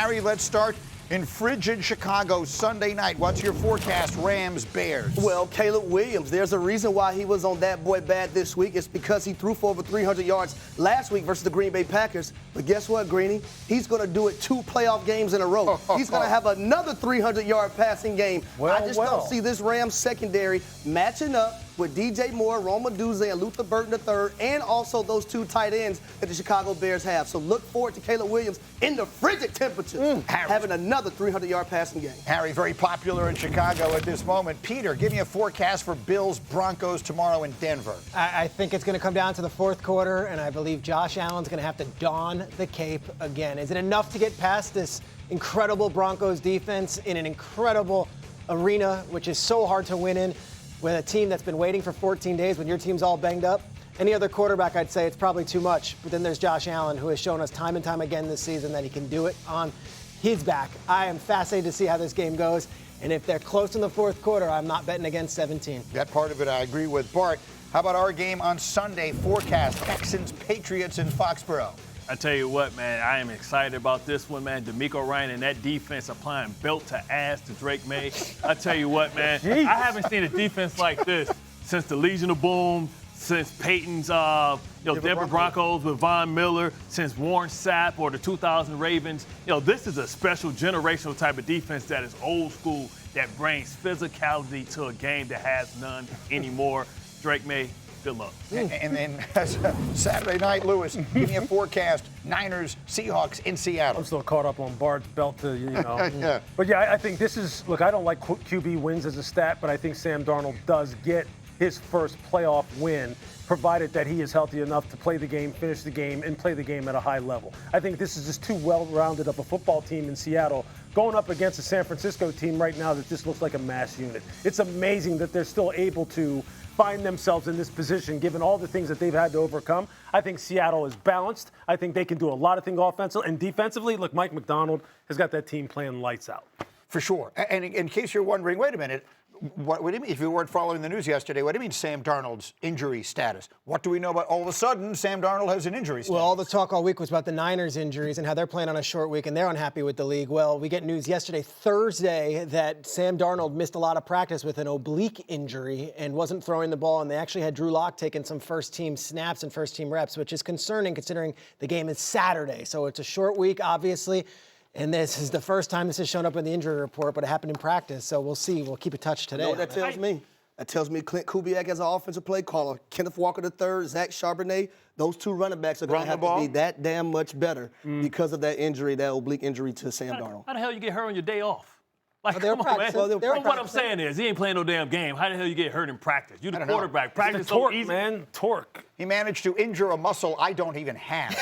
Harry, let's start in frigid Chicago Sunday night. What's your forecast, Rams, Bears? Well, Caleb Williams, there's a reason why he was on that boy bad this week. It's because he threw for over 300 yards last week versus the Green Bay Packers. But guess what, Greeny? He's going to do it 2 playoff games in a row. He's going to have another 300-yard passing game. I just don't see this Rams secondary matching up with DJ Moore, Roma Duze, and Luther Burton III, and also those 2 tight ends that the Chicago Bears have. So look forward to Caleb Williams in the frigid temperatures having another 300-yard passing game. Harry, very popular in Chicago at this moment. Peter, give me a forecast for Bills-Broncos tomorrow in Denver. I think it's going to come down to the fourth quarter, and I believe Josh Allen's going to have to don the cape again. Is it enough to get past this incredible Broncos defense in an incredible arena, which is so hard to win in, with a team that's been waiting for 14 days when your team's all banged up? Any other quarterback, I'd say it's probably too much. But then there's Josh Allen, who has shown us time and time again this season that he can do it on his back. I am fascinated to see how this game goes. And if they're close in the fourth quarter, I'm not betting against 17. That part of it I agree with. Bart, how about our game on Sunday? Forecast, Texans, Patriots in Foxborough. I tell you what, man, I am excited about this one, man. D'Amico Ryan and that defense applying belt to ass to Drake May. I tell you what, man, I haven't seen a defense like this since the Legion of Boom, since Peyton's, Denver Broncos with Von Miller, since Warren Sapp or the 2000 Ravens. This is a special generational type of defense that is old school, that brings physicality to a game that has none anymore. Drake May, good luck. And then Saturday night, Lewis, give me a forecast. Niners, Seahawks in Seattle. I'm still caught up on Bart's belt to, yeah. But yeah, I think this is, look, I don't like QB wins as a stat, but I think Sam Darnold does get his first playoff win, provided that he is healthy enough to play the game, finish the game, and play the game at a high level. I think this is just too well-rounded of a football team in Seattle going up against a San Francisco team right now that just looks like a mass unit. It's amazing that they're still able to find themselves in this position, given all the things that they've had to overcome. I think Seattle is balanced. I think they can do a lot of things offensively and defensively. Look, Mike McDonald has got that team playing lights out. For sure. And in case you're wondering, wait a minute, what do you mean, if you weren't following the news yesterday, what do you mean Sam Darnold's injury status? What do we know about all of a sudden Sam Darnold has an injury status? Well, all the talk all week was about the Niners' injuries and how they're playing on a short week and they're unhappy with the league. Well, we get news yesterday, Thursday, that Sam Darnold missed a lot of practice with an oblique injury and wasn't throwing the ball, and they actually had Drew Lock taking some first-team snaps and first-team reps, which is concerning considering the game is Saturday. So it's a short week, obviously. And this is the first time this has shown up in the injury report, but it happened in practice. So we'll see. We'll keep in touch today. You know what that tells me? That tells me Clint Kubiak as an offensive play caller, Kenneth Walker III, Zach Charbonnet, those 2 running backs are going to have to be that damn much better because of that injury, that oblique injury to Sam Darnold. How the hell you get hurt on your day off? Like, they're come on, man. well, What I'm saying is, he ain't playing no damn game. How the hell you get hurt in practice? You the quarterback. Practice It's the torque, so easy. man. Torque. He managed to injure a muscle I don't even have.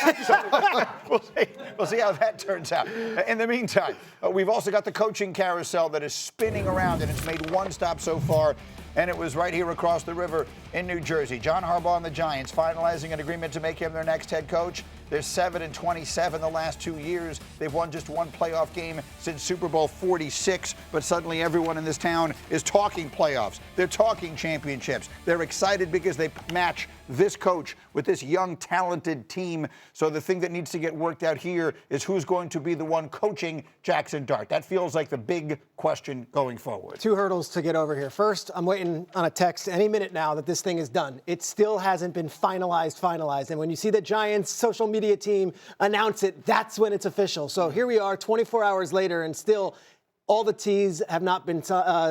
We'll see how that turns out. In the meantime, we've also got the coaching carousel that is spinning around, and it's made one stop so far, and it was right here across the river in New Jersey. John Harbaugh and the Giants finalizing an agreement to make him their next head coach. They're 7-27 the last 2 years. They've won just 1 playoff game since Super Bowl 46, but suddenly everyone in this town is talking playoffs. They're talking championships. They're excited because they match this coach with this young, talented team. So the thing that needs to get worked out here is who's going to be the one coaching Jaxson Dart. That feels like the big question going forward. 2 hurdles to get over here. First, I'm waiting on a text any minute now that this thing is done. It still hasn't been finalized. And when you see the Giants social media team announce it, that's when it's official. So here we are 24 hours later, and still all the T's have not been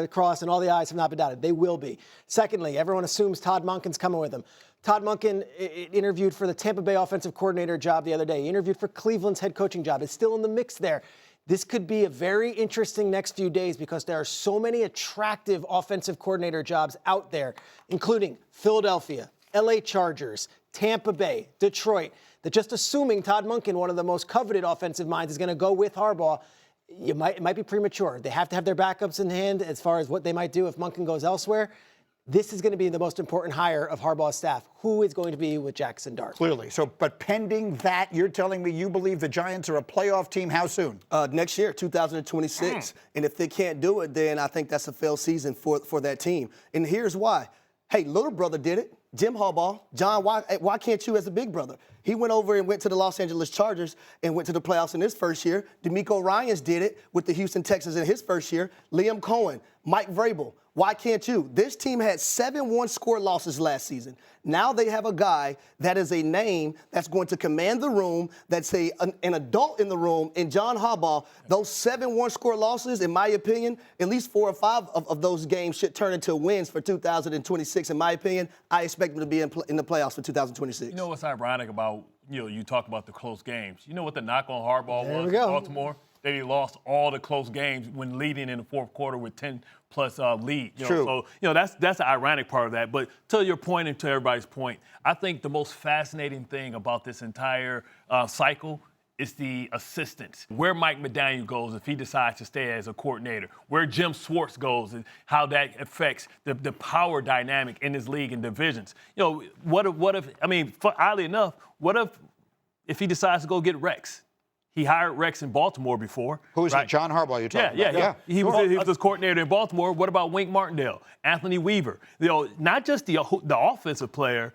crossed and all the I's have not been dotted. They will be. Secondly, everyone assumes Todd Monken's coming with them. Todd Monken interviewed for the Tampa Bay offensive coordinator job the other day. He interviewed for Cleveland's head coaching job. It's still in the mix there. This could be a very interesting next few days because there are so many attractive offensive coordinator jobs out there, including Philadelphia, LA Chargers, Tampa Bay, Detroit, that just assuming Todd Monken, one of the most coveted offensive minds, is going to go with Harbaugh, it might be premature. They have to have their backups in hand as far as what they might do if Monken goes elsewhere. This is going to be the most important hire of Harbaugh's staff. Who is going to be with Jaxson Dart? Clearly. So, but pending that, you're telling me you believe the Giants are a playoff team. How soon? Next year, 2026. And if they can't do it, then I think that's a failed season for that team. And here's why. Hey, little brother did it. Jim Harbaugh. John, why can't you as a big brother? He went over and went to the Los Angeles Chargers and went to the playoffs in his first year. DeMeco Ryans did it with the Houston Texans in his first year. Liam Cohen, Mike Vrabel. Why can't you? This team had 7 one-score losses last season. Now they have a guy that is a name that's going to command the room, that's an adult in the room, in John Harbaugh. Those 7 one-score losses, in my opinion, at least 4 or 5 of those games should turn into wins for 2026. In my opinion, I expect them to be in the playoffs for 2026. You know what's ironic about, you talk about the close games. You know what the knock on Harbaugh was in go. Baltimore? That he lost all the close games when leading in the fourth quarter with 10-plus lead. True. So, that's the ironic part of that. But to your point and to everybody's point, I think the most fascinating thing about this entire cycle is the assistants. Where Mike McDaniel goes if he decides to stay as a coordinator, where Jim Schwartz goes and how that affects the power dynamic in this league and divisions. What if oddly enough, what if he decides to go get Rex? He hired Rex in Baltimore before. Who is right? it? John Harbaugh you're talking about? Yeah. He was his coordinator in Baltimore. What about Wink Martindale, Anthony Weaver? Not just the offensive player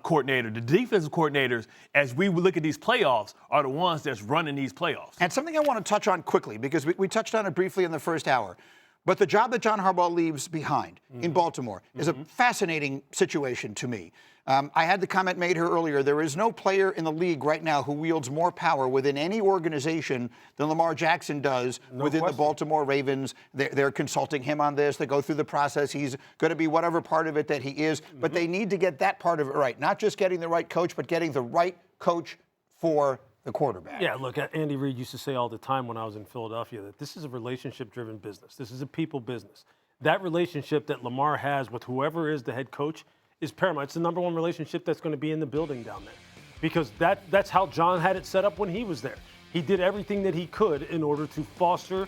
coordinator, the defensive coordinators, as we look at these playoffs, are the ones that's running these playoffs. And something I want to touch on quickly, because we touched on it briefly in the first hour. But the job that John Harbaugh leaves behind in Baltimore is a fascinating situation to me. I had the comment made here earlier. There is no player in the league right now who wields more power within any organization than Lamar Jackson does within the Baltimore Ravens. They're consulting him on this. They go through the process. He's going to be whatever part of it that he is. But they need to get that part of it right. Not just getting the right coach, but getting the right coach for the quarterback. Yeah, look, Andy Reid used to say all the time when I was in Philadelphia that this is a relationship-driven business. This is a people business. That relationship that Lamar has with whoever is the head coach is paramount. It's the number one relationship that's going to be in the building down there, because that's how John had it set up when he was there. He did everything that he could in order to foster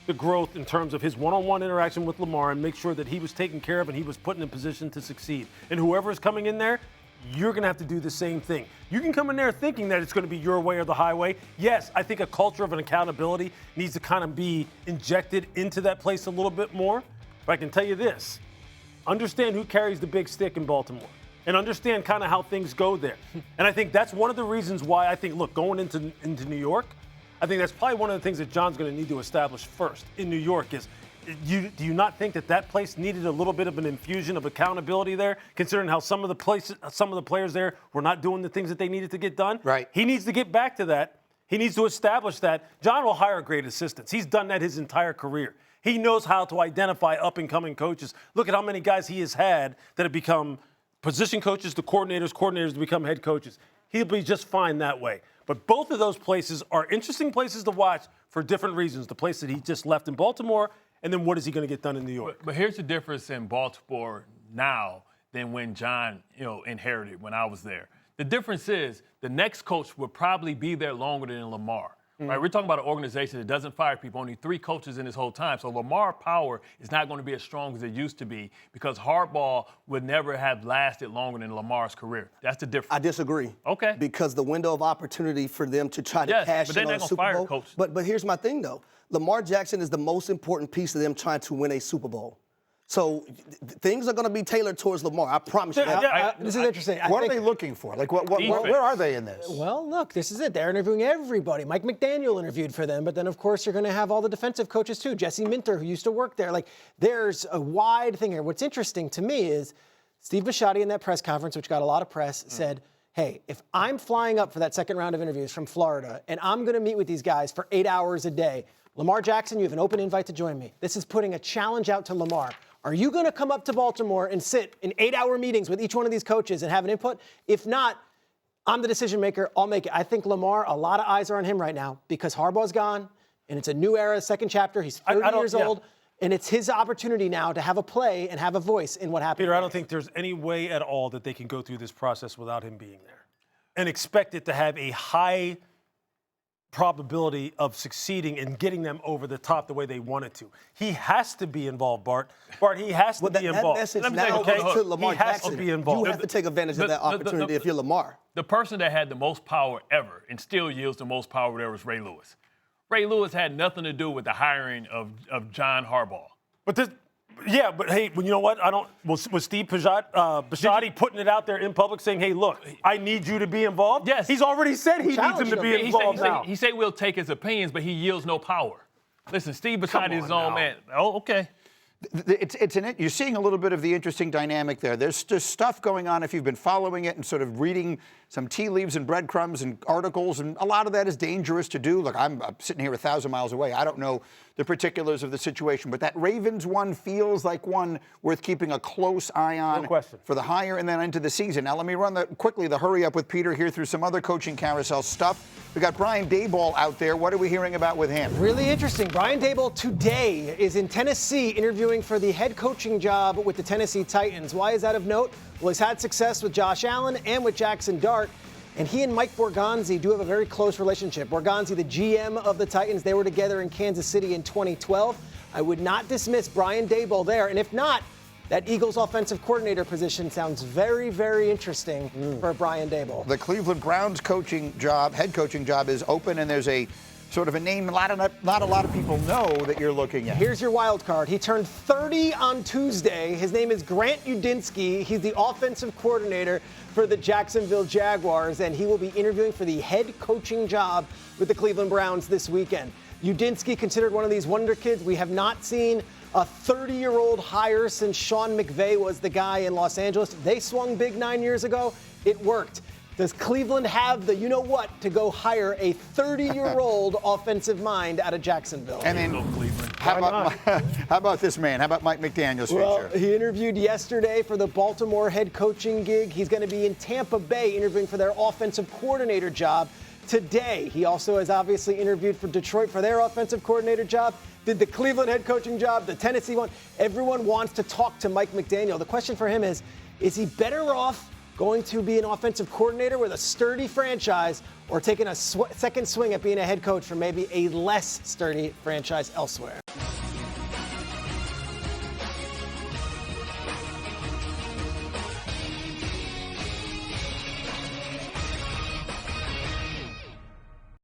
the growth in terms of his one-on-one interaction with Lamar and make sure that he was taken care of and he was put in a position to succeed. And whoever is coming in there, you're going to have to do the same thing. You can come in there thinking that it's going to be your way or the highway. Yes, I think a culture of an accountability needs to kind of be injected into that place a little bit more. But I can tell you this. Understand who carries the big stick in Baltimore and understand kind of how things go there. And I think that's one of the reasons why I think, look, going into New York, I think that's probably one of the things that John's going to need to establish first in New York is, do you not think that place needed a little bit of an infusion of accountability there, considering how some of the players there were not doing the things that they needed to get done? Right. He needs to get back to that. He needs to establish that. John will hire great assistants. He's done that his entire career. He knows how to identify up-and-coming coaches. Look at how many guys he has had that have become position coaches to coordinators to become head coaches. He'll be just fine that way. But both of those places are interesting places to watch for different reasons. The place that he just left in Baltimore, and then what is he going to get done in New York? But here's the difference in Baltimore now than when John, inherited when I was there. The difference is the next coach will probably be there longer than Lamar. Right, we're talking about an organization that doesn't fire people, only 3 coaches in his whole time. So Lamar power is not going to be as strong as it used to be because Harbaugh would never have lasted longer than Lamar's career. That's the difference. I disagree. Okay. Because the window of opportunity for them to try to cash in on a Super Bowl. Coach. But here's my thing, though. Lamar Jackson is the most important piece of them trying to win a Super Bowl. So things are going to be tailored towards Lamar. I promise you. This is interesting. What are they looking for? Like, where are they in this? Well, look, this is it. They're interviewing everybody. Mike McDaniel interviewed for them, but then, of course, you're going to have all the defensive coaches, too. Jesse Minter, who used to work there. Like, there's a wide thing here. What's interesting to me is Steve Bisciotti in that press conference, which got a lot of press, said, hey, if I'm flying up for that second round of interviews from Florida and I'm going to meet with these guys for 8 hours a day, Lamar Jackson, you have an open invite to join me. This is putting a challenge out to Lamar. Are you going to come up to Baltimore and sit in 8-hour meetings with each one of these coaches and have an input? If not, I'm the decision maker. I'll make it. I think Lamar, a lot of eyes are on him right now because Harbaugh's gone, and it's a new era, second chapter. He's 30 years old, and it's his opportunity now to have a play and have a voice in what happens. Peter, I don't think there's any way at all that they can go through this process without him being there and expect it to have a high probability of succeeding and getting them over the top the way they want it to. He has to be involved, Bart. Bart, he has to be involved. That message now to Lamar Jackson. To be involved. You have to take advantage of that opportunity if you're Lamar. The person that had the most power ever and still yields the most power there was Ray Lewis. Ray Lewis had nothing to do with the hiring of John Harbaugh. But Yeah, but hey, you know what? Was Steve Bisciotti putting it out there in public saying, hey, look, I need you to be involved? Yes. He's already said he needs him to be involved now. He said we'll take his opinions, but he yields no power. Listen, Steve Bisciotti is his own man. Oh, okay. You're seeing a little bit of the interesting dynamic there. There's stuff going on if you've been following it and sort of reading some tea leaves and breadcrumbs and articles, and a lot of that is dangerous to do. Look, I'm sitting here 1,000 miles away. I don't know the particulars of the situation, but that Ravens one feels like one worth keeping a close eye on for the hire and then into the season. Now, let me run quickly the hurry up with Peter here through some other coaching carousel stuff. We got Brian Daboll out there. What are we hearing about with him? Really interesting. Brian Daboll today is in Tennessee interviewing for the head coaching job with the Tennessee Titans. Why is that of note? Well, he's had success with Josh Allen and with Jaxson Dart. And he and Mike Borgonzi do have a very close relationship. Borgonzi, the GM of the Titans, they were together in Kansas City in 2012. I would not dismiss Brian Daboll there. And if not, that Eagles offensive coordinator position sounds very, very interesting for Brian Daboll. The Cleveland Browns head coaching job is open, and there's a sort of a name not a lot of people know that you're looking at. Here's your wild card. He turned 30 on Tuesday. His name is Grant Udinski. He's the offensive coordinator for the Jacksonville Jaguars, and he will be interviewing for the head coaching job with the Cleveland Browns this weekend. Udinski, considered one of these wonder kids. We have not seen a 30-year-old hire since Sean McVay was the guy in Los Angeles. They swung big 9 years ago. It worked. Does Cleveland have the you-know-what to go hire a 30-year-old offensive mind out of Jacksonville? And then, how about this man? How about Mike McDaniel's future? He interviewed yesterday for the Baltimore head coaching gig. He's going to be in Tampa Bay interviewing for their offensive coordinator job today. He also has obviously interviewed for Detroit for their offensive coordinator job, did the Cleveland head coaching job, the Tennessee one. Everyone wants to talk to Mike McDaniel. The question for him is he better off going to be an offensive coordinator with a sturdy franchise or taking a second swing at being a head coach for maybe a less sturdy franchise elsewhere?